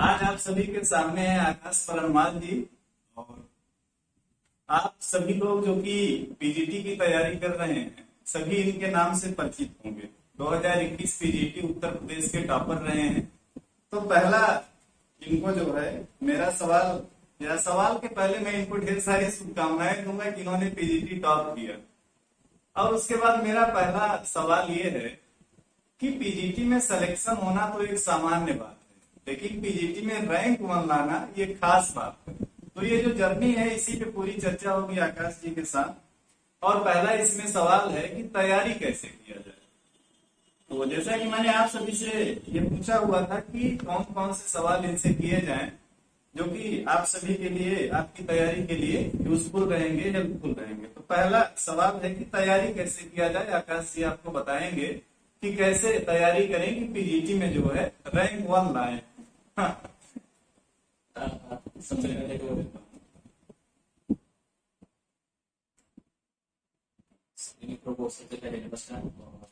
आज आप सभी के सामने है आकाश परमाल जी। और आप सभी लोग जो कि पीजीटी की तैयारी कर रहे हैं सभी इनके नाम से परिचित होंगे। 2021 पीजीटी उत्तर प्रदेश के टॉपर रहे हैं। तो पहला इनको जो है मेरा सवाल के पहले मैं इनको ढेर सारी शुभकामनाएं दूंगा कि इन्होंने पीजीटी टॉप किया। और उसके बाद मेरा पहला सवाल ये है कि पीजीटी में सिलेक्शन होना तो एक सामान्य बात है, लेकिन पीजीटी में रैंक 1 लाना ये खास बात है। तो ये जो जर्नी है इसी पे पूरी चर्चा होगी आकाश जी के साथ। और पहला इसमें सवाल है कि तैयारी कैसे किया जाए। तो जैसा कि मैंने आप सभी से ये पूछा हुआ था कि कौन कौन से सवाल इनसे किए जाएं जो कि आप सभी के लिए, आपकी तैयारी के लिए यूजफुल रहेंगे, हेल्पफुल रहेंगे। तो पहला सवाल है कि तैयारी कैसे किया जाए। आकाश जी आपको बताएंगे कि कैसे तैयारी करें कि पीजीटी में जो है रैंक 1 लाए। सबसे पहले तो सबसे पहले नमस्कार। और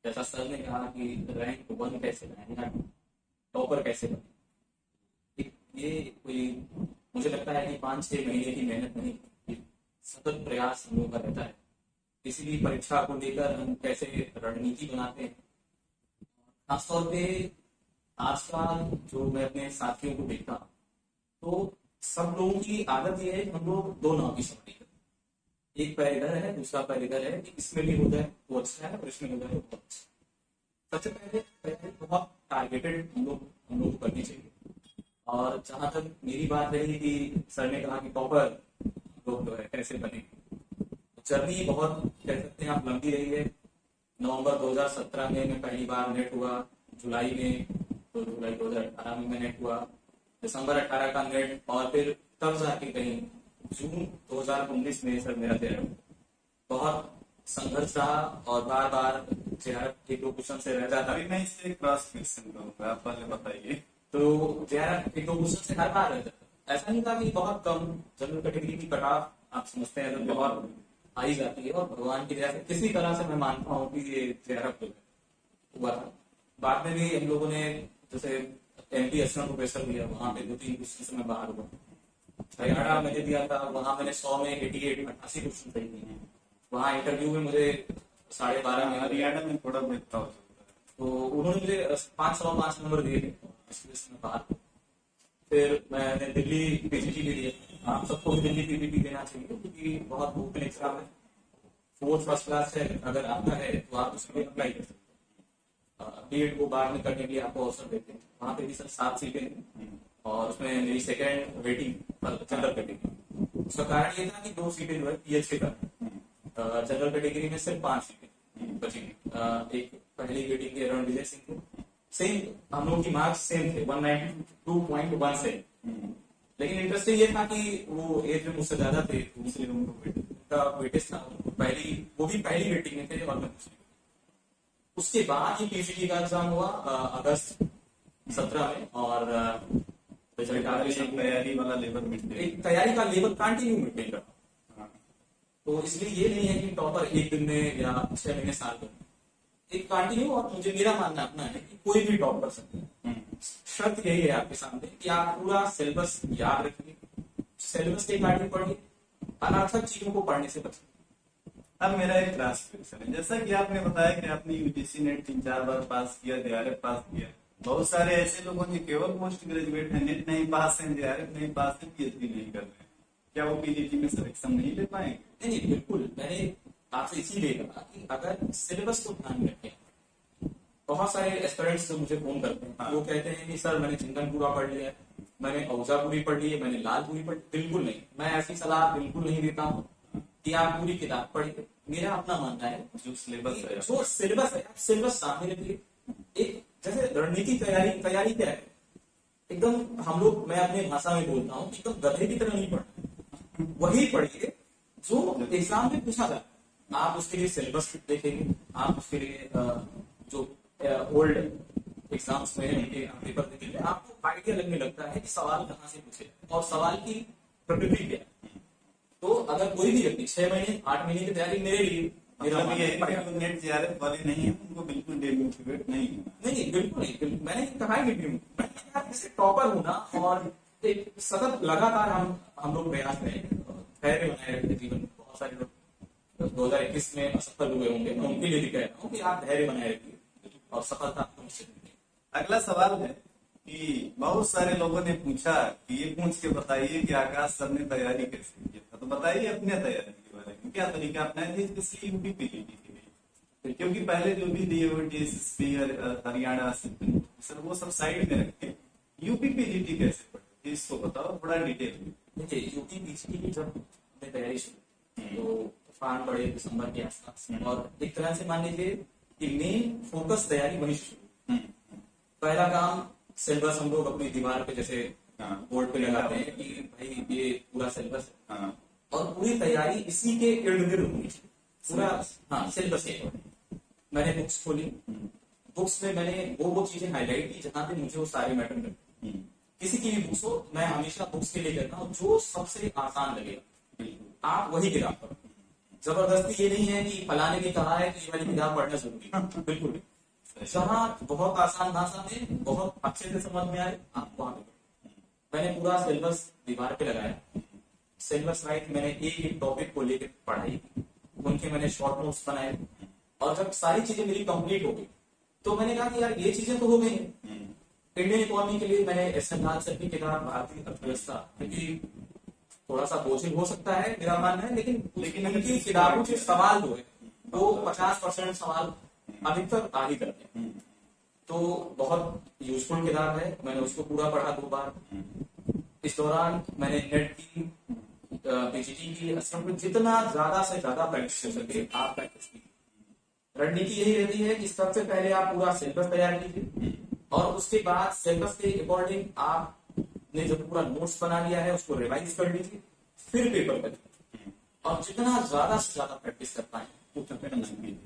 जैसा सर ने कहा कि रैंक 1 कैसे लाए, टॉपर कैसे बने, ये कोई मुझे लगता है कि 5-6 महीने की मेहनत नहीं, ये सतत प्रयास हम लोगों का रहता है। किसी भी परीक्षा को लेकर हम कैसे रणनीति बनाते हैं। खासतौर पे आजकल जो मैं अपने साथियों को देखता हूँ तो सब लोगों की आदत ये है कि हम लोग 2 नाव की सवारी करते हैं। एक पैर इधर है, दूसरा पैर इधर है कि इसमें भी हो जाए वो अच्छा है और इसमें हो जाए वो अच्छा। सबसे पहले बहुत टारगेटेड हम लोग को करनी चाहिए। और जहां तक मेरी बात रही कि सर ने कहा कि टॉपर लोग जो है कैसे बने, जर्नी बहुत कह सकते हैं आप लंबी रही है। नवंबर 2017 में मैं पहली बार नेट हुआ, जुलाई 2018 में मैं नेट हुआ, दिसंबर 18 का नेट, और फिर तब जाके कहीं जून 2019 में सर मेरा तैयार। बहुत संघर्ष रहा और बार बार जेआरएफ एक दो क्वेश्चन से रह जाता। मैं इससे क्रॉस क्वेश्चन करूंगा, आप पहले बताइए। तो जेआरएफ एक दो क्वेश्चन से हर बार रह जाता। ऐसा नहीं था कि बहुत कम, जनरल कैटेगरी की कट ऑफ आप समझते हैं तो बहुत आई जाती है। और भगवान की दया से किसी तरह से मैं मानता हूँ कि ये जेआरएफ हुआ था। बाद में भी हम लोगों ने जैसे एमपी एसएम को प्रेशर दिया, वहां पे 2-3 क्वेश्चन से मैं बाहर हुआ। हरियाणा मैंने दिया था, वहां मैंने 100 में 88 क्वेश्चन सही किए हैं। वहां इंटरव्यू में मुझे 12.5 में, हरियाणा में थोड़ा बेहतर हो सकता है, तो उन्होंने मुझे 5 नंबर दिए थे, इसमें बाहर। फिर मैंने दिल्ली पीजीटी भी दिया। आप सबको भी दिल्ली पीजीटी देना चाहिए क्योंकि बहुत ओपन एग्जाम है, 4th फर्स्ट क्लास है। अगर आपका है तो आप उसमें अप्लाई कर सकते हैं। बीएड को बाद में करने के लिए आपको अवसर देते हैं। वहाँ पे भी सर 7 सीटें हैं और उसमें मेरी सेकेंड वेटिंग जनरल कैटेगरी। उसका कारण ये था कि 2 सीटें जो है पीएचडी का, जनरल कैटेगरी में सिर्फ 5 सीटें बची। एक पहली वेटिंग के रणविजय सिंह थे, सेम हम लोग की मार्क्स सेम थे 192.1 से। लेकिन इंटरेस्टिंग ये था कि वो एज में मुझसे ज्यादा थे, दूसरे लोगों का वेटेज था वो भी पहली वेटिंग में थे और मैं दूसरी। उसके बाद ही पीजीटी का एग्जाम हुआ अगस्त 17 में, और तैयारी वाला लेवल तैयारी का लेवल कंटिन्यू मेंटेन रहा। तो इसलिए ये नहीं है कि टॉपर एक दिन में या 6 महीने साल में, एक कंटिन्यू। और मुझे मेरा मानना अपना है कि कोई भी टॉप कर सकता है। शर्त यही है आपके सामने कि आप पूरा सिलेबस याद रखिए, सिलेबस के अकॉर्डिंग पढ़िए, अनार्थक चीजों को पढ़ने से बचिए। अब मेरा एक क्लास क्वेश्चन है, जैसा कि आपने बताया कि आपने यूजीसी नेट 3-4 बार पास किया, जेआरएफ पास किया। बहुत सारे ऐसे लोगों ने केवल पोस्ट ग्रेजुएट है, नेट नहीं पास है, जेआरएफ नहीं पास है, पीएचडी नहीं कर रहे हैं, क्या वो पीजीटी में सिलेक्शन नहीं ले पाएंगे? नहीं, बिल्कुल। मैंने आपसे इसीलिए कहा कि अगर सिलेबस को ध्यान में रखें। बहुत सारे एस्पिरेंट्स जो मुझे फोन करते हैं वो कहते हैं कि सर मैंने चिंतन पूरा पढ़ लिया है, मैंने औजा पूरी पढ़ ली है, मैंने लाल पूरी पढ़। बिल्कुल नहीं, मैं ऐसी सलाह बिल्कुल नहीं देता हूँ कि आप पूरी किताब पढ़िए। मेरा अपना मानना है जो सिलेबस है, आप सिलेबस सामने रखिए। एक जैसे रणनीति तैयारी क्या है, एकदम हम लोग, मैं अपने भाषा में बोलता हूँ, एकदम गधे की तरह नहीं पढ़ना। वही पढ़िए जो एग्जाम में पूछा जाता है। आप उसके लिए सिलेबस देखेंगे, आप उसके लिए जो ओल्ड एग्जाम्स में पेपर देखेंगे, आपको आइडिया लगने लगता है कि सवाल कहाँ से पूछे और सवाल की प्रकृति क्या है। तो अगर कोई भी व्यक्ति 6 महीने 8 महीने की तैयारी मेरे लिए मेरा मतलब मानना ये है है कि पढ़ेगा। जो नेट जीआरएफ वाले नहीं है उनको बिल्कुल डिमोटिवेट नहीं होना। नहीं नहीं बिल्कुल नहीं, बिल्कुल मैंने कहा ही नहीं, मैंने कहा जैसे टॉपर होना और एक सतत लगातार हम लोग प्रयास करें, धैर्य बनाए रखें जीवन में। बहुत सारे लोग 2021 में असफल हुए होंगे, मैं उनके लिए भी कह रहा हूँ कि आप धैर्य बनाए रखिए और सफलता आपको निश्चित मिलेगी। अगला सवाल है कि बहुत सारे लोगों ने पूछा कि ये पूछ के बताइए कि आकाश सर ने तैयारी कैसे की था, तो बताइए अपने तैयारी के बारे में क्या तरीका अपनाए थे स्पेशली यूपी पीजीटी के लिए, क्योंकि पहले जो भी दिए हुए डीएसएसपी हरियाणा सर वो सब साइड में रखे, यूपी पीजीटी कैसे पढ़े इसको बताओ थोड़ा डिटेल में। देखिए यूपी पीजीटी की जब हमने तैयारी शुरू तो तूफान पड़े दिसंबर के आसपास, और एक तरह से मान लीजिए कि मेन फोकस तैयारी वहीं से शुरू। पहला काम सिलेबस हम लोग अपनी दीवार पे जैसे बोर्ड पे लगाते हैं कि भाई ये पूरा सिलेबस है, हाँ और पूरी तैयारी इसी के इर्द गिर्द होनी चाहिए पूरा। हाँ सिलेबस है। मैंने बुक्स खोली, बुक्स में मैंने वो चीजें हाईलाइट की जहां पे मुझे वो सारे मैटर मिले। किसी की भी बुक्स हो, मैं हमेशा बुक्स के लिए कहता हूँ जो सबसे आसान लगेगा आप वही किताब पढ़ो। जबरदस्ती ये नहीं है कि फलाने ने कहा है कि ये वाली किताब पढ़ना जरूरी है, बिल्कुल नहीं। जहाँ बहुत आसान भाषा में बहुत अच्छे से समझ में आए आप वहां पे। मैंने पूरा सिलेबस दीवार पे लगाया, सिलेबस राइट मैंने एक एक टॉपिक को लेकर पढ़ाई, उनके मैंने शॉर्ट नोट्स बनाए, और जब सारी चीजें मेरी कंप्लीट हो गई तो मैंने कहा कि यार ये चीजें तो हो गई हैं। इंडियन इकोनॉमी के लिए मैंने एस एन लाल सर की किताब भारतीय अर्थव्यवस्था, क्योंकि थोड़ा सा बोझिल हो सकता है मेरा मानना है, लेकिन उनकी किताबों के सवाल जो है वो 50% सवाल अधिकतर आ ही करते हैं, तो बहुत यूजफुल किताब है। मैंने उसको पूरा पढ़ा 2 बार। इस दौरान मैंने नेट की पीजीटी की असेंबली जितना ज्यादा से ज्यादा प्रैक्टिस कर सके आप प्रैक्टिस की। रणनीति यही रहती है कि सबसे पहले आप पूरा सिलेबस तैयार कीजिए, और उसके बाद सिलेबस के अकॉर्डिंग आपने जो पूरा नोट्स बना लिया है उसको रिवाइज कर लीजिए, फिर पेपर करिए, और जितना ज्यादा से ज्यादा प्रैक्टिस कर पाए उतना करना चाहिए।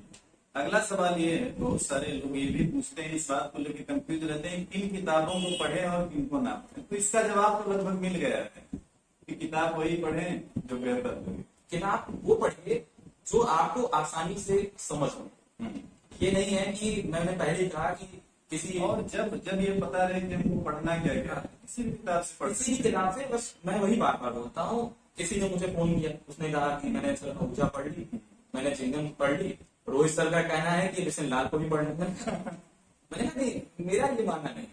अगला सवाल ये है, बहुत सारे लोग ये भी पूछते हैं, इस बात को लेकर कंफ्यूज रहते हैं किन किताबों को पढ़े और किन को ना पढ़े, तो इसका जवाब तो लगभग मिल गया है कि किताब वही पढ़े जो बेहतर लगे। किताब वो पढ़िए जो आपको आसानी से समझ हो। ये नहीं है कि मैंने पहले ही कहा कि किसी और जब जब ये पता रहे कि हमको पढ़ना क्या है, किसी भी किताब से पढ़ किसी भी किताब से, बस मैं वही बार बार बोलता हूँ। किसी ने मुझे फोन किया, उसने कहा कि मैंने सर ऊर्जा पढ़ ली, मैंने चिंगम पढ़ ली, रोहित सर का कहना है कि बिशन लाल को भी पढ़ना है। मैंने कहा नहीं, मेरा ये मानना नहीं।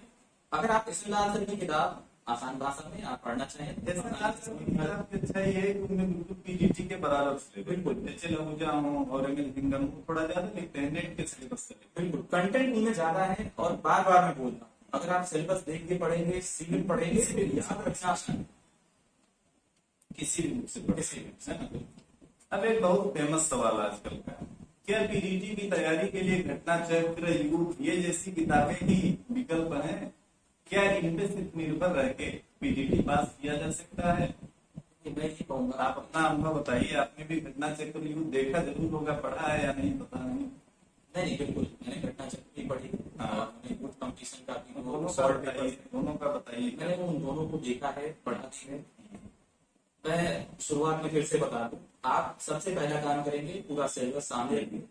अगर आप बिशन लाल सर की किताब आसान भाषा में आप पढ़ना चाहें, जैसे आज की किताब की अच्छा ये है कि उनमें बिल्कुल पीजीटी के बराबर से बिल्कुल। जैसे लहूजा हो और सिंगम हो थोड़ा ज्यादा लिखते हैं नेट के सिलेबस से। बिल्कुल कंटेंट उनमें ज्यादा है, और बार बार मैं बोलता हूँ अगर आप सिलेबस देख के पढ़ेंगे, सील पढ़ेंगे, फिर याद रखना आसान है। किसी भी बुक से पढ़ किसी भी, है ना? अब एक बहुत फेमस सवाल आजकल का, क्या पीजीटी की तैयारी के लिए घटना चक्र, युग ये जैसी किताबें ही विकल्प हैं? क्या इन पे सिर्फ निर्भर रह के पीजीटी पास किया जा सकता है? मैं ये कहूंगा, आप अपना अनुभव बताइए, आपने भी घटना चक्र युग देखा जरूर होगा, पढ़ा है या नहीं पता नहीं। नहीं बिल्कुल मैंने घटना चक्र भी पढ़ी, हाँ। और मैंने यूथ कंपटीशन का भी दोनों का शॉर्ट बताइए, पेपर, दोनों का बताइए। मैंने उन दोनों को देखा है, पढ़ा भी है। मैं शुरुआत में फिर से बता दूं, आप सबसे पहला काम करेंगे पूरा सिलेबस सामने रखिए,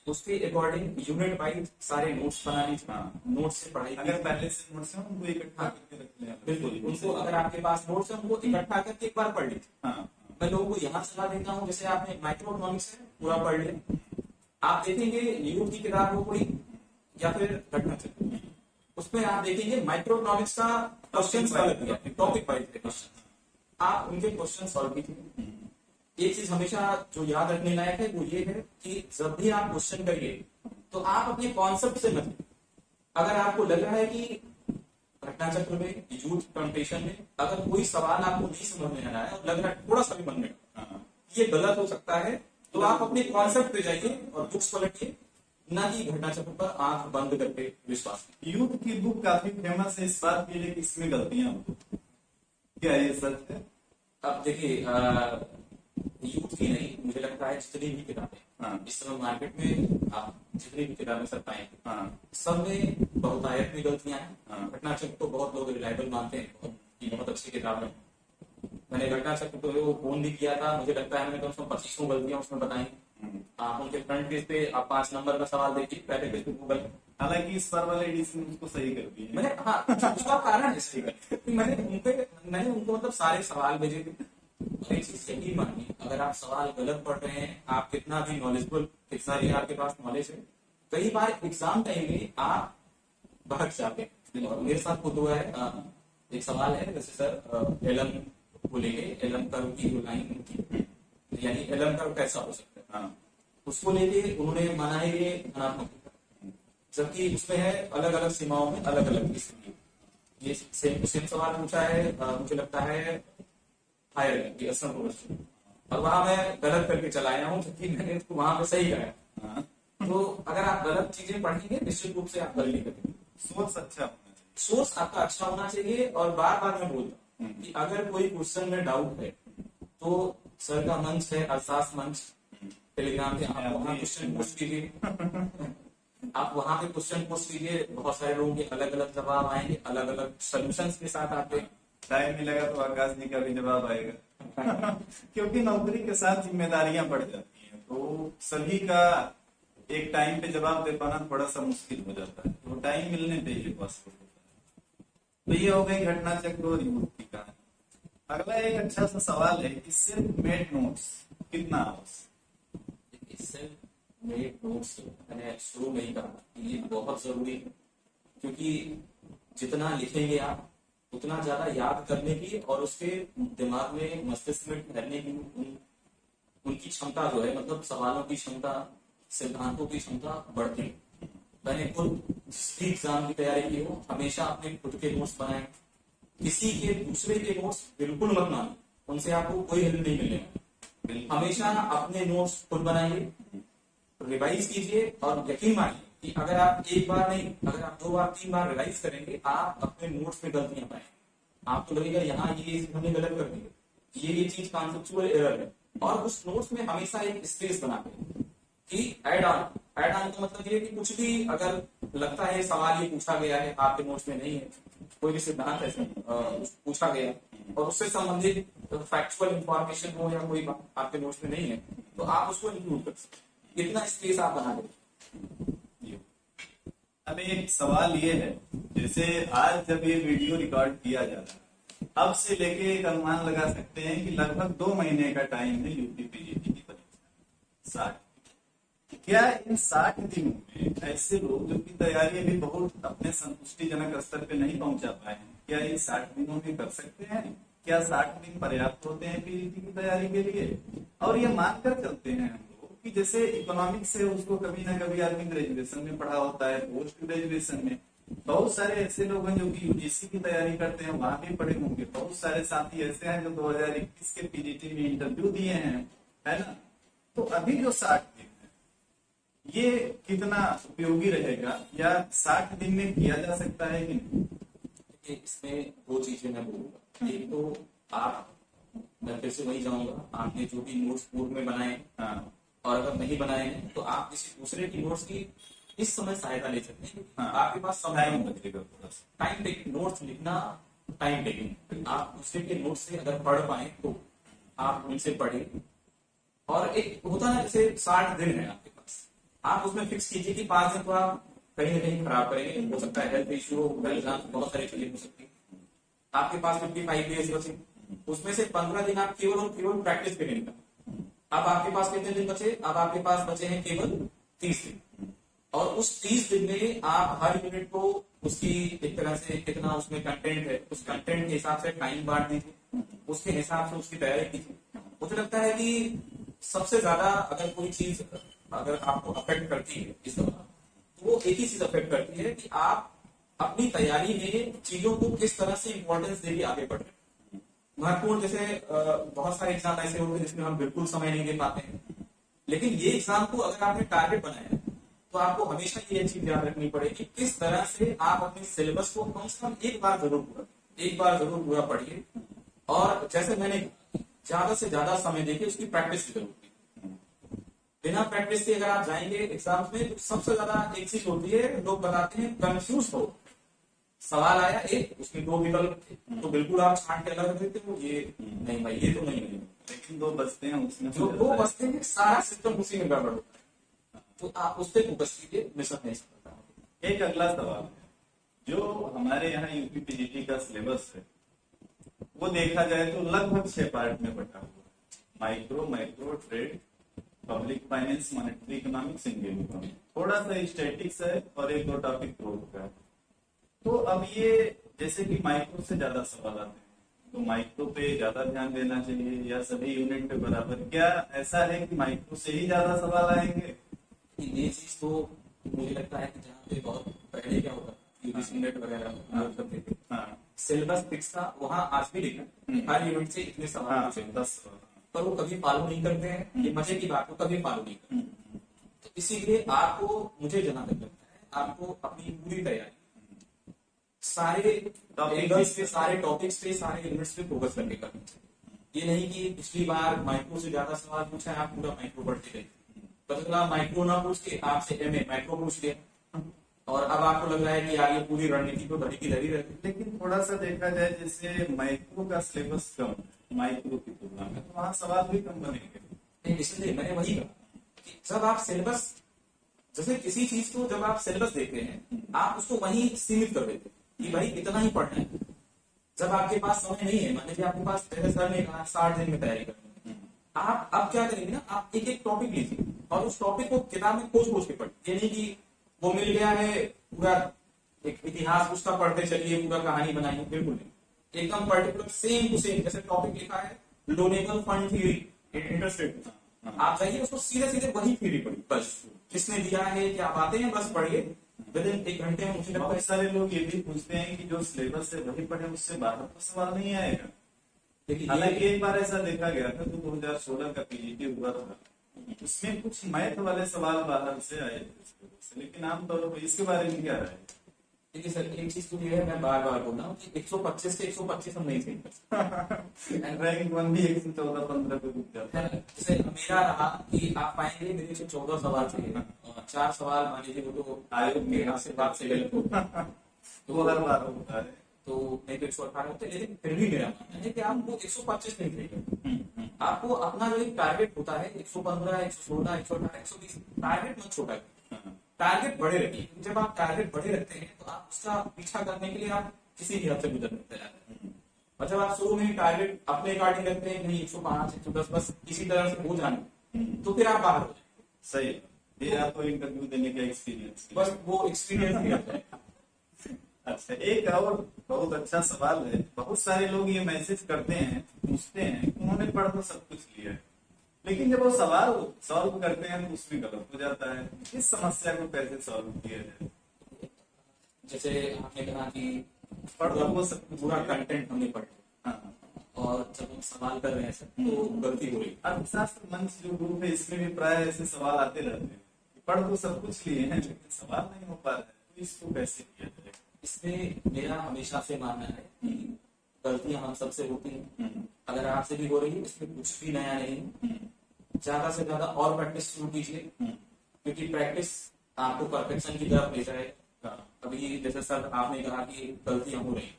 उसके अकॉर्डिंग यूनिट वाइज सारे नोट्स बना लीजिए। हाँ। नोट्स से पढ़ाई अगर पहले से नोट्स हैं उनको इकट्ठा करके रख लें। बिल्कुल, उनको अगर आपके पास नोट्स है उनको इकट्ठा करके एक बार पढ़ लीजिए। हाँ मैं लोगों को यहाँ सलाह देता हूँ, जैसे आपने माइक्रो इकोनॉमिक्स है पूरा पढ़ लिया, आप देखेंगे न्यूज की किताब हो कोई या फिर घटना चक्र, उसमें आप देखेंगे माइक्रो इकोनॉमिक्स का क्वेश्चन अलग दिया है, टॉपिक वाइज क्वेश्चन, आप उनके क्वेश्चन सॉल्व कीजिए। एक चीज हमेशा जो याद रखने लायक है वो ये है कि जब भी आप क्वेश्चन करिए तो आप अपने कॉन्सेप्ट से मत, अगर आपको लग रहा है कि घटना चक्र में, यूथ कंपटीशन में अगर कोई सवाल आपको नहीं समझ में आ रहा है और लग रहा है थोड़ा सा भी मन में ये गलत हो सकता है, तो आप अपने कॉन्सेप्ट पे जाइए और बुक्स पलटिए, ना कि घटना चक्र पर आंख बंद करके विश्वास। यूथ की बुक काफी फेमस है इस बात के लिए कि इसमें गलतियां होती, क्या ये सच है? अब देखिए यूथ की नहीं, मुझे लगता है जितनी भी किताबें इस समय मार्केट में आप जितनी भी किताबें सर पाएंगे सब में बहुतायत में गलतियां हैं। घटना चक्र तो बहुत लोग रिलायबल मानते हैं कि बहुत अच्छी किताब है। मैंने घटना चक्र तो वो फोन भी किया था, मुझे लगता है मैंने कम से कम 25 गलतियां उसमें बताई। आप उनके फ्रंट पेज पे आप 5 नंबर का सवाल देखिए, पहले पेज पे गूगल। हालांकि इस पर वाले एडिशन उसको सही कर दिए हैं। मैंने हाँ उसका कारण है सही का, मैंने उनको मतलब सारे सवाल भेजे थे। और एक चीज यकीन मानिए, अगर आप सवाल गलत पढ़ रहे हैं, आप कितना भी नॉलेजेबल, कितना भी आपके पास नॉलेज है, कई बार एग्जाम टाइम में आप भटक जाते हैं। और मेरे साथ खुद हुआ है। एक सवाल है जैसे सर एलम को लेके, एलम कर्व की जो लाइन थी, यानी एलम कर्व कैसा हो सकता है, हाँ, उसको लेके उन्होंने माना है ये धनात्मक, जबकि उसमें है अलग अलग सीमाओं में अलग अलग स्थिति। ये सेम सवाल पूछा है मुझे लगता है हायर की असम प्रोफेशन, और वहां मैं गलत करके चला आया हूँ, जबकि मैंने उसको वहां पे सही कराया। हाँ। तो अगर आप गलत चीजें पढ़ेंगे निश्चित रूप से आप गलती करेंगे। सोर्स अच्छा होना चाहिए। सोर्स आपका अच्छा होना चाहिए। और बार बार मैं बोलता हूँ कि अगर कोई क्वेश्चन में डाउट है तो सर का मंच है, अरसास मंच टेलीग्राम पे, आप वहाँ क्वेश्चन पोस्ट कीजिए। आप वहां पे क्वेश्चन पोस्ट कीजिए, बहुत सारे लोगों के अलग अलग जवाब आएंगे, अलग अलग सोल्यूशंस के साथ आते हैं। टाइम मिलेगा तो आकाश जी का भी जवाब आएगा। क्योंकि नौकरी के साथ जिम्मेदारियां बढ़ जाती हैं, तो सभी का एक टाइम पे जवाब दे पाना थोड़ा सा मुश्किल हो जाता है, तो टाइम मिलने पे ही पॉसिबल होता है। तो ये हो गई घटना चक्र और युक्ति का। अगला एक अच्छा सा सवाल है कि सिर्फ मेड नोट्स कितना आवश्यक? इससे मेड नोट्स मैंने शुरू में ही कहा, ये बहुत जरूरी है, क्योंकि जितना लिखेंगे आप उतना ज्यादा याद करने की और उसके दिमाग में, मस्तिष्क में ठहरने की उनकी क्षमता जो है, मतलब सवालों की क्षमता, सिद्धांतों की क्षमता बढ़ती है। मैंने खुद जिस भी एग्जाम की तैयारी की हो, हमेशा अपने खुद के नोट्स बनाए। किसी के दूसरे के नोट्स बिल्कुल मत मानो, उनसे आपको कोई हेल्प नहीं मिलेगा। हमेशा अपने नोट्स खुद बनाइए, रिवाइज कीजिए, और यकीन मानिए कि अगर आप एक बार नहीं, अगर आप 2 बार 3 बार रिवाइज करेंगे, आप अपने नोट्स में गलतियां पाएंगे। आपको लगेगा यहाँ ये हमने गलत कर दिया, ये चीज कॉन्सेप्चुअल एरर है। और उस नोट्स में हमेशा एक स्पेस बना के कि ऐड ऑन का मतलब ये कि कुछ भी अगर लगता है सवाल ये पूछा गया है आपके नोट्स में नहीं है, कोई भी सिद्धांत ऐसे पूछा गया और उससे संबंधित फैक्चुअल इंफॉर्मेशन हो या कोई बात आपके नोट्स में नहीं है, तो आप उसको इंक्लूड कर सकते। इतना स्पेस आप बना दें। अब एक सवाल ये है, जैसे आज जब ये वीडियो रिकॉर्ड किया जा रहा है, अब से लेके एक अनुमान लगा सकते हैं कि लगभग 2 महीने का टाइम है यूपी पीजीटी की परीक्षा 60। क्या इन 60 दिनों में ऐसे लोग जो की तैयारी अभी बहुत अपने संतुष्टिजनक स्तर पे नहीं पहुंचा पाए हैं, क्या इन 60 दिनों में कर सकते हैं? क्या 60 दिन पर्याप्त होते हैं पीजीटी की तैयारी के लिए? और ये मानकर चलते हैं हम लोग कि जैसे इकोनॉमिक्स से उसको कभी ना कभी आदमी ग्रेजुएशन में पढ़ा होता है, पोस्ट ग्रेजुएशन में। बहुत सारे ऐसे लोग हैं जो कि यूजीसी की तैयारी करते हैं, वहां भी पढ़े होंगे। बहुत सारे साथी ऐसे हैं जो 2021 के पीजीटी में इंटरव्यू दिए हैं, है ना? तो अभी जो 60 दिन है, ये कितना उपयोगी रहेगा, या 60 दिन में किया जा सकता है कि नहीं? इसमें 2 चीजें मैं बोलूंगा। एक तो आप, मैं फिर से वही जाऊंगा, आपने जो भी नोट्स पूर्व में बनाए, हाँ, और अगर नहीं बनाए हैं तो आप किसी दूसरे की नोट्स की इस समय सहायता ले सकते हैं। हाँ, आपके पास समय टाइम बचेगा थोड़ा सा। टाइम टेकिंग, नोट्स लिखना टाइम टेकिंग। आप दूसरे के नोट्स से अगर पढ़ पाए तो आप उनसे पढ़े। और एक होता है जैसे 60 दिन है आपके पास, आप उसमें फिक्स कीजिए कि 5 दिन तो आप कहीं ना कहीं खराब करेंगे। हो सकता है हेल्थ इश्यू हो, एग्जाम, बहुत सारी चीजें हो सकती है। आपके पास 55 डेज बचे, उसमें से 15 दिन आप केवल और केवल प्रैक्टिस करेंगे। अब आपके पास कितने दिन बचे? अब आपके पास बचे हैं केवल 30 दिन। और उस 30 दिन में आप हर यूनिट को उसकी एक तरह से कितना उसमें कंटेंट है, उस कंटेंट के हिसाब से टाइम बांट दीजिए, उसके हिसाब से उसकी तैयारी कीजिए। मुझे लगता है कि सबसे ज्यादा अगर कोई चीज अगर आपको अफेक्ट करती है इस दौरान, तो वो एक ही चीज अफेक्ट करती है कि आप अपनी तैयारी में चीजों को किस तरह से इंपॉर्टेंस देके आगे बढ़ रहे हैं। महत्वपूर्ण, जैसे बहुत सारे एग्जाम ऐसे होते हैं जिसमें हम बिल्कुल समय नहीं दे पाते हैं, लेकिन ये एग्जाम को अगर आपने टारगेट बनाया तो आपको हमेशा ये चीज याद रखनी पड़ेगी कि किस तरह से आप अपने सिलेबस को कम से कम एक बार जरूर पूरा पढ़िए। और जैसे मैंने ज्यादा से ज्यादा समय देके उसकी प्रैक्टिस की जरूरत है। बिना प्रैक्टिस के अगर आप जाएंगे एग्जाम्स में तो सबसे ज्यादा एक चीज होती है, लोग बताते हैं कंफ्यूज हो। सवाल आया एक, उसमें 2 विकल्प थे, तो बिल्कुल आप छांट के अलग देते हो, ये नहीं भाई, ये तो नहीं, लेकिन दो बचते हैं उसमें जो वो बचते हैं सारा सिस्टम उसी में गड़बड़ होता है। तो आप उस पर फोकस कीजिए, मिशन नहीं सकता। एक अगला सवाल है, जो हमारे यहाँ यूपी पीजीटी का सिलेबस है वो देखा जाए तो लगभग 6 पार्ट में बटा हुआ है। Micro trade, public finance, monetary economics, Indian economic, थोड़ा सा स्टैटिक्स है और एक दो टॉपिक ग्रोथ का है। तो अब ये जैसे कि माइक्रो से ज्यादा सवाल आते हैं, तो माइक्रो पे ज्यादा ध्यान देना चाहिए या सभी यूनिट पे बराबर? क्या ऐसा है कि माइक्रो से ही ज्यादा सवाल आएंगे? ये चीज तो मुझे लगता है कि जहाँ पे बहुत पहले क्या होता यूजीसी नेट वगैरह करते थे, सिलेबस फिक्स था, वहाँ आज भी लिखा हर यूनिट से इतने सवाल पूछे, 10 पर वो कभी फॉलो नहीं करते हैं। ये मजे की बात, वो कभी फॉलो नहीं करते। तो इसीलिए आपको, मुझे जहां तक लगता है, आपको अपनी पूरी तैयारी सारे एंगल्स पे, सारे टॉपिक्स पे, सारे यूनिट्स पे फोकस करके करनी चाहिए। ये नहीं कि पिछली बार माइक्रो से ज्यादा सवाल पूछा है, आप पूरा माइक्रो पढ़ते गए, पता चला माइक्रो ना पूछ के आपसे एमए माइक्रो पूछ लिया, और अब आपको लग रहा है कि यार ये पूरी रणनीति पे भरी की धरी रहती। लेकिन थोड़ा सा देखा जाए, जैसे माइक्रो का सिलेबस कम है माइक्रो की तुलना में, तो वहाँ सवाल भी कम बनेंगे। इसलिए मैंने वही कहा कि जब आप सिलेबस, जैसे किसी चीज को जब आप सिलेबस देखते हैं, आप उसको वहीं सीमित कर देते कि भाई इतना ही पढ़ना है। जब आपके पास समय नहीं है, मान लीजिए आपके पास जैसे सर ने कहा 60 दिन में तैयारी करनी है, आप अब क्या करेंगे ना, आप एक एक टॉपिक लीजिए और उस टॉपिक को किताब में खोज के पढ़िए। ये नहीं कि वो मिल गया है पूरा एक इतिहास उसका पढ़ते चलिए, पूरा कहानी बनाइए, बिल्कुल नहीं। एकदम पर्टिकुलर सेम टू सेम, जैसे टॉपिक लिखा है loanable fund theory, interest rate, आप जाइए उसको सीधे सीधे वही थ्योरी पढ़िए, बस किसने दिया है, क्या बातें हैं, बस पढ़िए। विद इन 1 घंटे में मुझे लगता है बहुत सारे लोग ये भी पूछते हैं कि जो सिलेबस है वही पढ़े, उससे बाहर तो सवाल नहीं आएगा। देखिए हालांकि एक बार ऐसा देखा गया था, तो 2016 का पीजीटी हुआ था, उसमें कुछ मैथ वाले सवाल बाहर से आए थे, लेकिन आमतौर पर इसके बारे में क्या राय है? देखिए सर, एक चीज तो ये है, मैं बार बार बोल रहा हूँ कि 125 से 125 हम नहीं सही कर सकते। रैंक 1 भी 114-15 पे रुक जाता है। जैसे मेरा रहा कि आप पाएंगे मेरे से 14 सवाल थे, और 4 सवाल मान लीजिए वो तो आयोग के आशीर्वाद से गलत हो, तो हर बार होता है, तो नहीं तो 118 होते, लेकिन फिर भी मेरा मानना है कि आपको 125 नहीं सही करते। आपको अपना जो एक टारगेट होता है 115, 116, 118, 120, टारगेट मत छोटा करें, टारगेट बड़े रखिए। जब आप टारगेट बड़े रखते हैं तो आप उसका पीछा करने के लिए आप किसी भी हद से गुजरने तैयार हैं। और जब आप शुरू में टारगेट अपने अकॉर्डिंग रखते हैं, नहीं 105, 110 बस इसी तरह से हो जाने, तो फिर आप बाहर हो जाएंगे। सही, ये आपको इंटरव्यू देने का एक्सपीरियंस, बस वो एक्सपीरियंस ही रहता है। अच्छा, एक और बहुत अच्छा सवाल है, बहुत सारे लोग ये मैसेज करते हैं, पूछते हैं कि उन्होंने पढ़ तो सब कुछ लिया है, लेकिन जब वो सवाल सॉल्व करते हैं तो उसमें गलत हो जाता है। इस समस्या को कैसे सॉल्व किया जाए? जैसे आपने कहा कि पढ़ तो वो सब कुछ पूरा लिया। कंटेंट हमने पढ़ लिया, हाँ, और जब हम सवाल कर रहे हैं सर तो गलती हो रही है। अर्थशास्त्र मंच जो ग्रुप है, इसमें भी प्राय ऐसे सवाल आते रहते हैं, पढ़ तो सब कुछ लिए हैं लेकिन सवाल नहीं हो पा रहा है, तो इसको कैसे किया जाए? इसमें मेरा हमेशा से मानना है कि गलतियां हम सबसे होती हैं, अगर आपसे भी हो रही है इसमें कुछ भी नया नहीं है। ज्यादा से ज्यादा और प्रैक्टिस शुरू कीजिए, क्योंकि प्रैक्टिस आपको परफेक्शन की तरफ ले जाएगा। अभी जैसे सर आपने कहा कि गलतियां हो रही,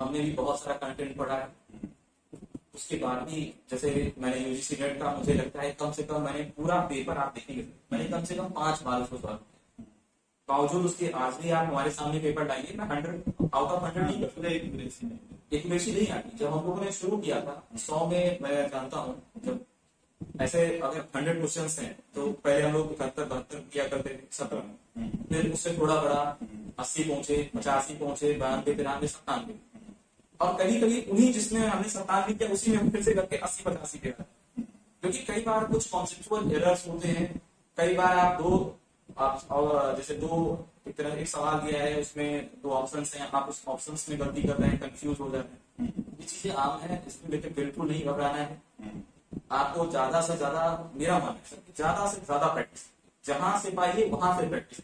हमने भी बहुत सारा कंटेंट पढ़ा है, उसके बाद भी जैसे मैंने यूजीसी नेट का, मुझे लगता है कम से कम मैंने पूरा पेपर, आप देखेंगे मैंने कम से कम 5 बार उसको सॉल्व किया, बावजूद उसके आज भी आप हमारे सामने पेपर डालिए, मैं 100 आउट ऑफ 100 नहीं कर, एक्यूरेसी नहीं आती। जब हम लोगों ने शुरू किया था 100 में, मैं जानता हूँ जब ऐसे अगर 100 क्वेश्चन हैं तो पहले हम लोग 71-72 किया करते थे, 17 में, फिर उससे थोड़ा बड़ा 80 पहुंचे, 85 पहुंचे, 92, 93, 97, और कभी कभी उन्हीं जिसमें हमने 97 किया उसी में हम फिर से करके 80-85 किया। क्योंकि कई बार कुछ कॉन्सेप्चुअल एरर्स होते हैं, कई बार आप जैसे एक तरह एक सवाल दिया है, उसमें 2 ऑप्शंस हैं, आप उस ऑप्शंस में गलती कर रहे हैं, कंफ्यूज हो जाते हैं। ये चीजें आम है, इसमें लेकिन बिल्कुल नहीं घबराना है। आपको ज्यादा से ज्यादा, मेरा मानना है ज्यादा से ज्यादा प्रैक्टिस, जहां से पाइए वहां से प्रैक्टिस।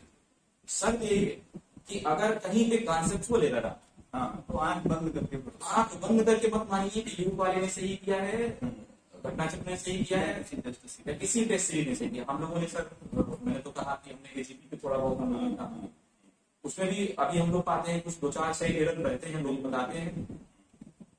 शर्त यही है कि अगर कहीं पे कॉन्सेप्चुअल एरर आ, हाँ, तो आंख बंद करके पढ़ो। आंख बंद करके मत मानिए कि यूप वाले ने सही किया है, घटनाचक ने सही किया है, किसी टेस्ट सीरीज ने सही किया। हम लोगों ने सर, मैंने तो कहा कि हमने एजीपी पे थोड़ा बहुत हम लोगों ने कहा, उसमें भी अभी हम लोग पाते हैं कुछ 2-4 सही एरर रहते हैं, लोग बताते हैं।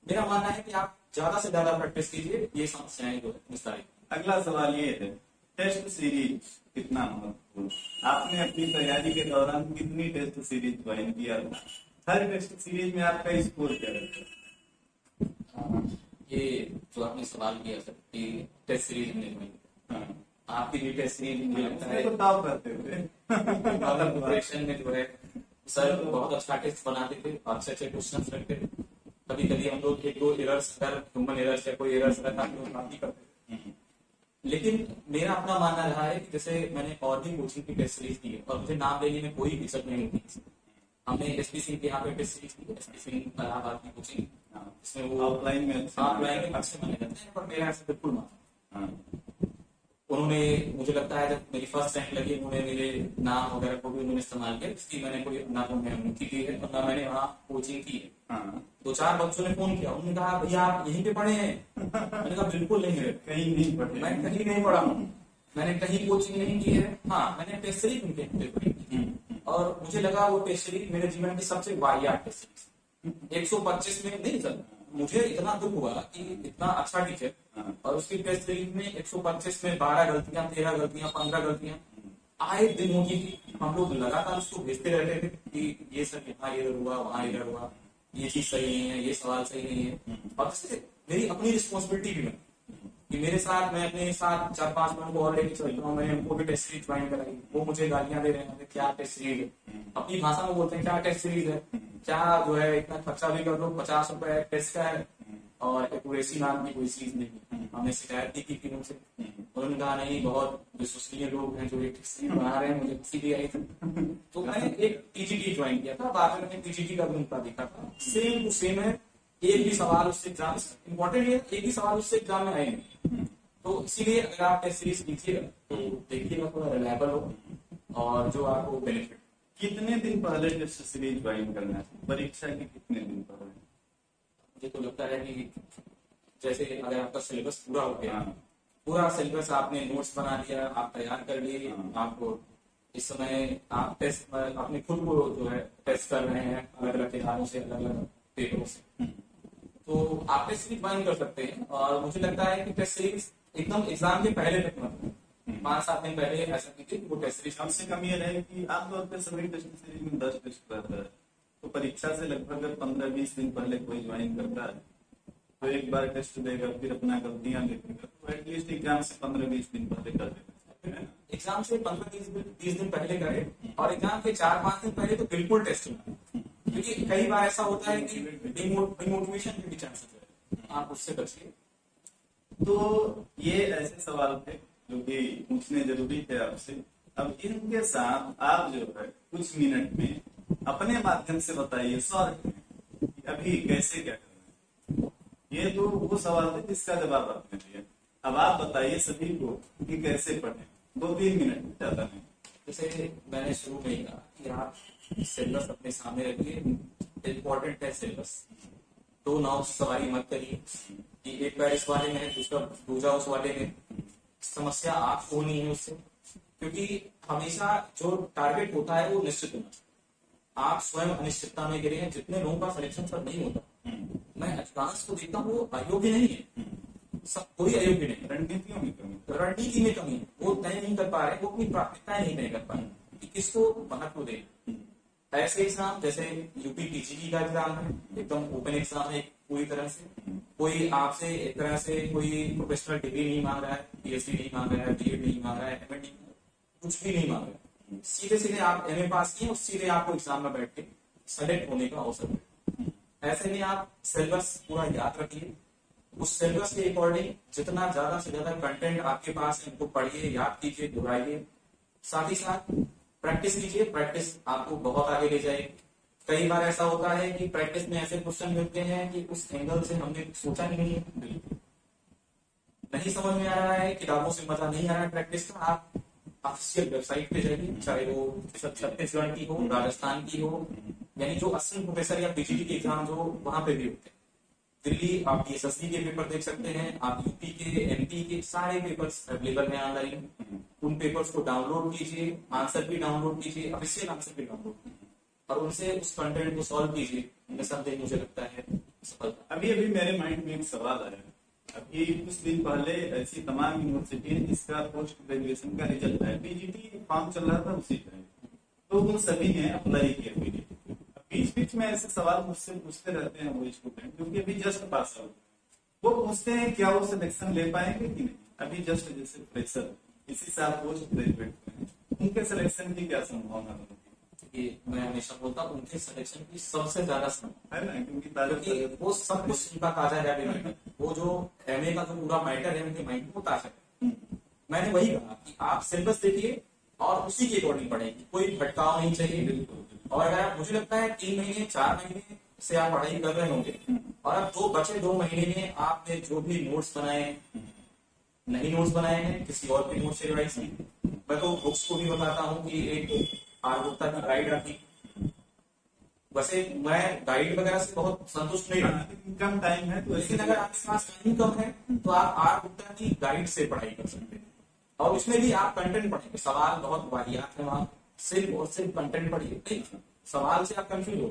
मेरा मानना है कि आप ज्यादा से ज्यादा प्रैक्टिस कीजिए, ये समस्याएं जो है निस्तारित। अगला सवाल ये है, टेस्ट सीरीज कितना महत्वपूर्ण? आपने अपनी तैयारी के दौरान कितनी टेस्ट सीरीज ज्वाइन किया था? हर टेस्ट सीरीज में आपका स्कोर क्या रहता है? ये जो आपने सवाल किया सर कि टेस्ट सीरीज में हाँ, आपकी भी टेस्ट सीरीज मुझे लगता है उसमें तो टॉप करते थे। प्रिपरेशन में जो है सर बहुत अच्छा टेस्ट बनाते थे, अच्छे अच्छे क्वेश्चन रखते थे। कभी कभी हम लोग एक दो एरर्स, अगर ह्यूमन एरर्स या कोई एरर्स रहता हम लोग माफी करते थे। लेकिन मेरा अपना मानना रहा है कि जैसे मैंने और भी कोचिंग की टेस्ट सीरीज दी है और मुझे नाम लेने में कोई हिचक नहीं होती। हमने एसपी सिंह के यहाँ पे टेस्ट सीरीज की, एसपी सिंह इलाहाबाद की कोचिंग, इसमें वो ऑफलाइन में ऑफलाइन में अच्छे माने जाते हैं, पर मेरा ऐसा बिल्कुल माना। हाँ, उन्होंने, मुझे लगता है जब मेरी फर्स्ट रैंक लगी, उन्होंने मेरे नाम वगैरह को भी उन्होंने इस्तेमाल किया, इसकी मैंने कोई ना तो मैं उन्नति की है और ना मैंने वहाँ कोचिंग की है। हाँ, 2-4 बच्चों ने फोन किया, उन्होंने कहा भैया आप यहीं पे पढ़े हैं? मैंने कहा बिल्कुल नहीं है, कहीं नहीं पढ़े। मैं कहीं नहीं पढ़ा हूँ, मैंने कहीं कोचिंग नहीं की है। हाँ, मैंने टेस्ट सीरीज उनके पढ़ी और मुझे लगा वो टेस्ट सीरीज मेरे जीवन की सबसे वाहियात टेस्ट सीरीज। 125 में नहीं सर, मुझे इतना दुख हुआ कि इतना अच्छा टीचर और उसकी टेस्ट सीरीज में 125 में 12 गलतियां, 13 गलतियां, 15 गलतियां आए दिन होती थी। हम लोग लगातार उसको भेजते रहते थे कि ये सर यहाँ एरर हुआ, वहाँ एरर हुआ, ये चीज सही नहीं है, ये सवाल सही नहीं है। और इससे मेरी अपनी रिस्पॉन्सिबिलिटी भी बनी कि मेरे साथ, मैं अपने साथ 4-5 लोगों को और लेके चलता हूँ, मैंने उनको भी टेस्ट सीरीज ज्वाइन कराई। वो मुझे गालियां दे रहे हैं, क्या टेस्ट सीरीज है, अपनी भाषा में बोलते हैं क्या टेस्ट सीरीज है, क्या जो है इतना खर्चा भी कर लो, 50 रुपए टेस्ट का है और एक्यूरेसी नाम की कोई चीज नहीं। हमने शिकायत भी की थी उनसे, उन्होंने कहा नहीं, बहुत विश्वसनीय लोग हैं जो एक सीरीज बना रहे हैं, मुझे खुशी भी आई थी। तो मैंने एक टीजीटी ज्वाइन किया था, बाद में मैंने टीजीटी का गुणता देखा था, सेम टू सेम है, एक भी सवाल उससे एग्जाम, इम्पोर्टेंट है एक भी सवाल उससे एग्जाम में आए नहीं। तो इसीलिए अगर आप टेस्ट सीरीज लीजिएगा तो देखिएगा थोड़ा रिलायबल हो और जो आपको बेनिफिट। कितने दिन पहले टेस्ट सीरीज ज्वाइन करना है? परीक्षा के कितने दिन पहले? मुझे तो लगता है कि जैसे अगर आपका सिलेबस पूरा हो गया, हाँ, पूरा सिलेबस आपने नोट्स बना लिया, आप तैयार कर लिए, हाँ। आपको इस समय आप टेस्ट अपने खुद को जो है टेस्ट कर रहे हैं अलग अलग किताबों से, अलग अलग पेपरों से, तो आप टेस्ट सीरीज ज्वाइन कर सकते हैं। और मुझे लगता है कि टेस्ट सीरीज एकदम एग्जाम के पहले तक मतलब 5-7 दिन पहले ऐसा कीजिए वो टेस्ट सीरीज। कम से कम ये रहे कि आमतौर पर सभी टेस्ट सीरीज में 10 टेस्ट रहता है, तो परीक्षा से लगभग 15-20 दिन पहले कोई ज्वाइन करता है तो एक बार टेस्ट देगा, फिर अपना गलतियां देखेगा, तो एटलीस्ट एग्जाम से 15-20 दिन पहले कर देगा। एग्जाम से 15-20 दिन पहले करें और एग्जाम के 4-5 दिन पहले तो बिल्कुल टेस्ट लें, क्योंकि कई बार ऐसा होता है कि डिमोटिवेशन के भी चांसेस है, आप उससे बचिए। तो ये ऐसे सवाल थे जो कि पूछने जरूरी थे आपसे। अब इनके साथ आप जो है कुछ मिनट में अपने माध्यम से बताइए शॉर्ट में कि अभी कैसे क्या करना है। ये तो वो सवाल थे जिसका जवाब आपने दिया। अब आप बताइए सभी को कि कैसे पढ़ें, 2-3 मिनट, ज्यादा नहीं। जैसे मैंने शुरू में ही कहा कि आप सिलेबस अपने सामने रखिए, इम्पोर्टेंट है सिलेबस, तो नाव सवारी मत करिए कि एक बार इस वाले में दूसरा उस वाले में, समस्या आपको होनी है उससे, क्योंकि हमेशा जो टारगेट होता है वो निश्चित होना चाहिए। आप स्वयं अनिश्चितता में गिरे हैं, जितने लोगों का सिलेक्शन सर नहीं होता, मैं अधिकांश को देखता हूँ वो अयोग्य नहीं है, सब कोई अयोग्य नहीं, रणनीतियों में कमी, रणनीति में कमी है, वो तय नहीं कर पा रहे, वो अपनी प्राथमिकताएं नहीं तय कर पा रहे कि किसको महत्व दें। ऐसे एग्जाम जैसे यूपी टीजीटी का एग्जाम है, एकदम ओपन एग्जाम है पूरी तरह से, कोई आपसे एक तरह से कोई प्रोफेशनल डिग्री नहीं मांग रहा है, पीएचडी नहीं मांग रहा है, बीएड नहीं मांग रहा है, एमएड नहीं, कुछ भी नहीं मांग रहा है, सीधे सीधे आप एमए पास किए और सीधे आपको एग्जाम में बैठ के सेलेक्ट होने का अवसर है। ऐसे में आप सिलेबस पूरा याद रखिए, उस सिलेबस के अकॉर्डिंग जितना ज्यादा से ज्यादा कंटेंट आपके पास है उनको पढ़िए, याद कीजिए, दोहराइए, साथ ही साथ प्रैक्टिस कीजिए। प्रैक्टिस आपको बहुत आगे ले जाएगी। कई बार ऐसा होता है कि प्रैक्टिस में ऐसे क्वेश्चन मिलते हैं कि उस एंगल से हमने सोचा ही नहीं है, नहीं समझ में आ रहा है, किताबों से मजा नहीं आ रहा है प्रैक्टिस का, आप ऑफिशियल वेबसाइट पे जाइए, चाहे वो छत्तीसगढ़ की हो, राजस्थान की हो, यानी जो असिस्टेंट प्रोफेसर या पीजीटी के एग्जाम जो वहां पे भी होते हैं। दिल्ली आप एसएससी के पेपर देख सकते हैं, आप यूपी के, एमपी के सारे पेपर्स अवेलेबल हैं ऑनलाइन, उन पेपर्स को डाउनलोड कीजिए, आंसर भी डाउनलोड कीजिए, ऑफिशियल आंसर भी डाउनलोड कीजिए और उनसे उस कंटेंट को सॉल्व कीजिए। निसंदेह मुझे लगता है सफलता। अभी अभी मेरे माइंड में एक सवाल आया। अभी कुछ दिन पहले ऐसी तमाम यूनिवर्सिटी है जिसका पोस्ट ग्रेजुएशन का रिजल्ट है, पीजीटी फॉर्म चल रहा था उसी टाइम, तो उन सभी ने अप्लाई किया पीजीटी। बीच बीच में ऐसे सवाल मुझसे पूछते रहते हैं वो स्टूडेंट, क्योंकि अभी जस्ट पास आउट, वो पूछते हैं क्या वो सिलेक्शन ले पाएंगे कि नहीं। अभी जस्ट जैसे फ्रेशर इसी साल पोस्ट ग्रेजुएट हैं, उनके सिलेक्शन की क्या संभावना है? कि मैं हमेशा बोलता हूँ उनके सिलेक्शन की सबसे ज्यादा संभावना है ना, क्योंकि क्योंकि वो सब कुछ उनका ताजा है। वो जो एमए का जो पूरा मैटर है उनके माइंड में वो ताजा है। मैंने वही कहा कि आप सिलेबस देखिए और उसी के अकॉर्डिंग पढ़ेंगे, कोई भटकाव नहीं चाहिए। और अगर मुझे लगता है 3 महीने 4 महीने से आप पढ़ाई कर रहे होंगे और अब बचे 2 महीने में आपने जो भी नोट्स बनाए, नहीं नोट्स बनाए हैं, किसी और के नोट्स से रिवाइज की। मैं तो बुक्स को भी बताता हूँ कि एक आर्गुप्ता की गाइड आती, वैसे मैं गाइड वगैरह से बहुत संतुष्ट नहीं रहता, कम टाइम है तो लेकिन अगर आपके पास टाइम कम है तो आप आर्गुप्ता की गाइड से पढ़ाई कर सकते हैं। और उसमें भी आप कंटेंट पढ़ेंगे, सवाल बहुत वाहियात है वहां, सिर्फ और सिर्फ कंटेंट पढ़िए, नहीं सवाल से आप कंफ्यूज हो।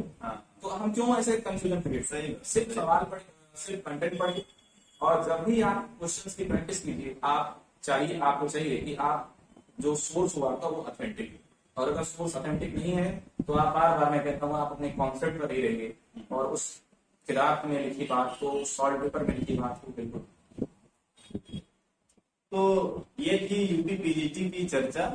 तो हम क्यों ऐसे कंफ्यूजन क्रिएट, सिर्फ सवाल पढ़िए, सिर्फ कंटेंट पढ़िए। और जब भी आप क्वेश्चंस की प्रैक्टिस कीजिए, आपको चाहिए कि आप जो सोर्स हुआ था वो ऑथेंटिक, और अगर सोर्स ऑथेंटिक नहीं है तो आप बार बार, मैं कहता हूँ, आप अपने कॉन्सेप्ट पर ही रहेंगे और उस किताब में लिखी बात को, सॉल्व पेपर में लिखी बात को बिल्कुल। तो ये थी यूपी पीजीटी की चर्चा।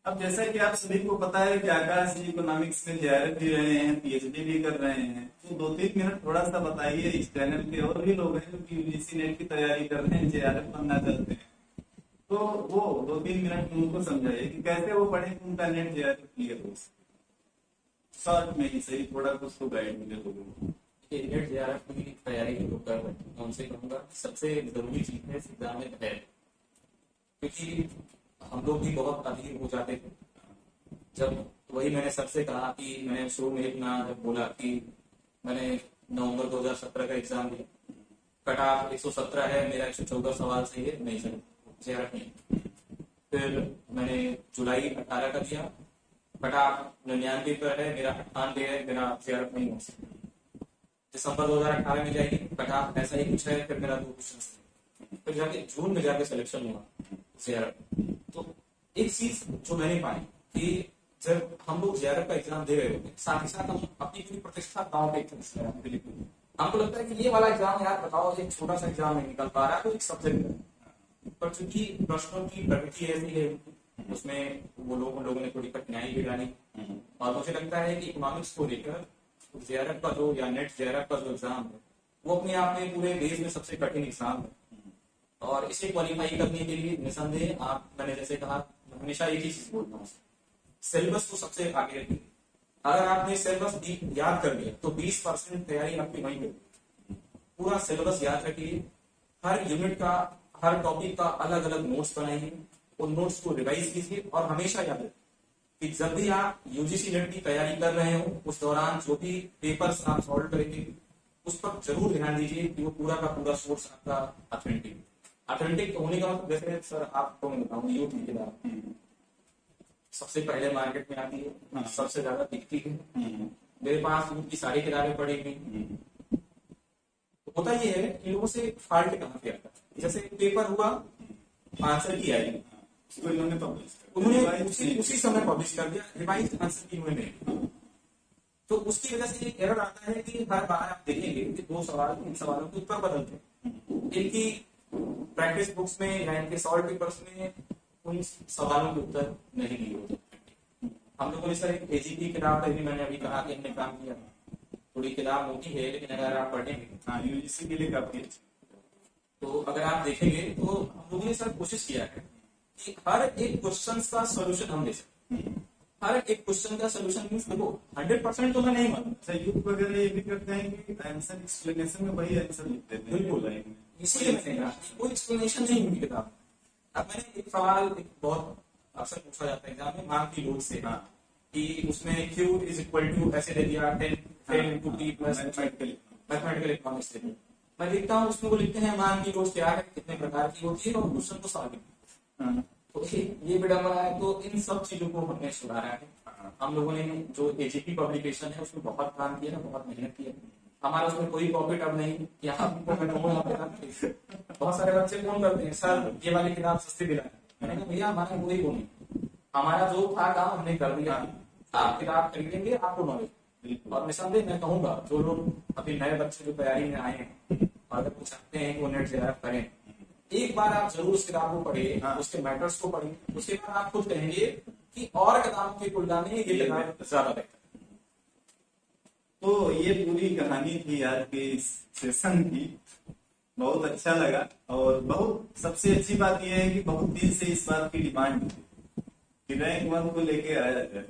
अब जैसा कि आप सभी को पता है कि आकाश जी इकोनॉमिक्स में जेआरएफ भी रहे हैं, पीएचडी भी कर रहे हैं, तो 2-3 मिनट थोड़ा सा बताइए। इस चैनल के और भी लोग हैं जो कि यूजीसी नेट की तैयारी कर रहे हैं, जेआरएफ बनना चाहते हैं, तो वो 2-3 मिनट में उनको समझाइए कि कैसे वो पढ़े कि उनका नेट जेआरएफ क्लियर हो। शॉर्ट में ही सही, थोड़ा कुछ तो गाइड मिले लोगों को। नेट जेआरएफ की तैयारी जो लोग कर रहे हैं, मैं उनसे कहूंगा सबसे जरूरी चीज है इस एग्जाम में है, क्योंकि हम लोग भी बहुत अधीर हो जाते थे। जब वही मैंने सबसे कहा कि मैंने शुरू में अपना जब बोला कि मैंने नवंबर 2017 का एग्जाम दिया, कट ऑफ 117 है, मेरा 114 सवाल सही है, नहीं सर जेआरएफ नहीं। फिर मैंने जुलाई 18 का दिया, कट ऑफ 99 पर है, मेरा 98 है, मेरा जेआरएफ नहीं हो सकता। दिसंबर 2018 में जाएगी, कट ऑफ ऐसा ही कुछ है, फिर मेरा 2 क्वेश्चन, फिर जाके जून में जाके सिलेक्शन हुआ जेआरएफ। तो एक चीज जो मैंने पाई कि जब हम लोग जेआरएफ का एग्जाम दे रहे होते, साथ ही साथ हम अपनी पूरी प्रतिष्ठा गाँव पे बिल्कुल, हमको लगता है कि ये वाला एग्जाम यार बताओ, एक छोटा सा एग्जाम नहीं निकल पा रहा है, तो एक सब्जेक्ट है, पर चूंकि प्रश्नों की प्रकृति ऐसी है उसमें वो लोगों ने थोड़ी कठिनाई भी डाली। और मुझे लगता है कि इकोनॉमिक्स को लेकर जेआरएफ का जो, या नेट जेआरएफ का जो एग्जाम है, वो अपने आप में पूरे देश में सबसे कठिन एग्जाम है। और इसे क्वालिफाई करने के लिए निसंदेह आप, मैंने जैसे कहा, हमेशा एक ही चीज बोलता हूँ, सिलेबस को सबसे आगे रखिए। अगर आपने सिलेबस याद कर लिया तो 20% तैयारी आपकी वहीं होगी। पूरा सिलेबस याद रखिए, हर यूनिट का, हर टॉपिक का अलग अलग नोट्स बनाइए, उन नोट्स को रिवाइज कीजिए। और हमेशा याद रखिए कि जब भी आप यूजीसी नेट की तैयारी कर रहे हो, उस दौरान जो भी पेपर्स आप सॉल्व करेंगे उस पर जरूर ध्यान दीजिए कि वो पूरा का पूरा सोर्स आपका ऑथेंटिक होने का मतलब, जैसे सर आपको मैं बताऊँ, यूथ की किताब सबसे पहले मार्केट में आती है, सबसे ज्यादा दिखती है, मेरे पास यूथ की सारी किताबें पढ़ी हुई। तो होता ये है कि लोगों से फाल्ट कहाँ पे आता है, जैसे पेपर हुआ, आंसर की आई, उन्होंने उसी समय पब्लिश कर दिया, रिवाइज आंसर की उन्होंने, तो उसकी वजह से एक एरर आता है कि हर बार आप देखेंगे कि 2 सवाल, 3 सवालों के उत्तर बदलते हैं। इनकी प्रैक्टिस बुक्स में या इनके सॉल्व पेपर्स में उन सवालों के उत्तर नहीं दिए होते। हम लोगों ने सर एक एजीपी किताब पर भी, मैंने अभी कहा कि हमने काम किया, थोड़ी किताब मोटी है लेकिन अगर आप पढ़ेंगे यूजीसी के लिए काफी अच्छी, तो अगर आप देखेंगे तो हम लोगों ने सर कोशिश किया है कि हर एक क्वेश्चन का सोल्यूशन हम दे सकते, हर एक क्वेश्चन का सोल्यूशन मींस देखो 100% तो मैं नहीं मानता। यूथ वगैरह ये भी करते हैं कि आंसर एक्सप्लेनेशन में वही आंसर लिख देते हैं, बिल्कुल, इसीलिए मैंने कहा कोई एक्सप्लेनेशन नहीं होगी किताब। अब मैंने एक सवाल, एक बहुत अक्सर पूछा जाता है एग्जाम में, मार्क की लोड से, कि उसमें Q इज इक्वल टू ऐसे दे दिया 10 into T plus mathematical economics से। मैं देखता हूँ उसमें वो लिखते हैं मान की लोड क्या है, कितने प्रकार की होती है, और क्वेश्चन को सॉल्व। तो ये विडंबना है। तो इन सब चीजों को हमने सुधारा है। हम लोगों ने जो एजीपी पब्लिकेशन है उसमें बहुत काम किया है, बहुत मेहनत की है। हमारा उसमें कोई प्रॉफिट अब नहीं कि आपको मैं कहूँ यहाँ पे बहुत सारे बच्चे फोन करते हैं, सर ये वाली किताब सस्ती दिलाएं। मैंने कहा भैया हमारा कोई वो नहीं, हमारा जो था काम हमने कर दिया। आप किताब खरीदेंगे आपको नॉलेज, और निसंदेह मैं कहूंगा जो लोग अभी नए बच्चे जो तैयारी में आए हैं अगर वो चाहते हैं कि वो नेट से करें, एक बार आप जरूर उस किताब को पढ़िए, उसके मैटर्स को पढ़िए, उसके बाद आप खुद कहेंगे कि और किताबों की तुलना में ये किताब ज्यादा बेहतर। तो ये पूरी कहानी थी आज के इस सेशन की। बहुत अच्छा लगा, और बहुत सबसे अच्छी बात यह है कि बहुत दिन से इस बात की डिमांड थी कि रैंक 1 को लेके आया जाए।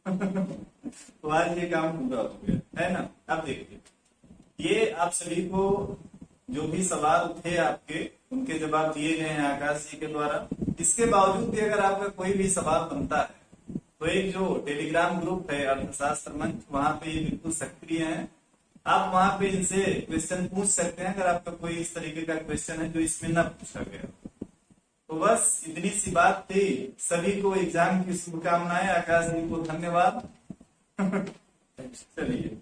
तो आज ये काम पूरा हो गया है ना। अब देखिए, ये आप सभी को जो भी सवाल थे आपके, उनके जवाब दिए गए हैं आकाश जी के द्वारा। इसके बावजूद भी अगर आपका कोई भी सवाल बनता है तो एक जो टेलीग्राम ग्रुप है अर्थशास्त्र मंच, वहां पे ये बिल्कुल सक्रिय है। आप वहां पे इनसे क्वेश्चन पूछ सकते हैं अगर आपका कोई इस तरीके का क्वेश्चन है जो इसमें ना पूछा गया। तो बस इतनी सी बात थी। सभी को एग्जाम की शुभकामनाएं। आकाश जी को धन्यवाद। चलिए।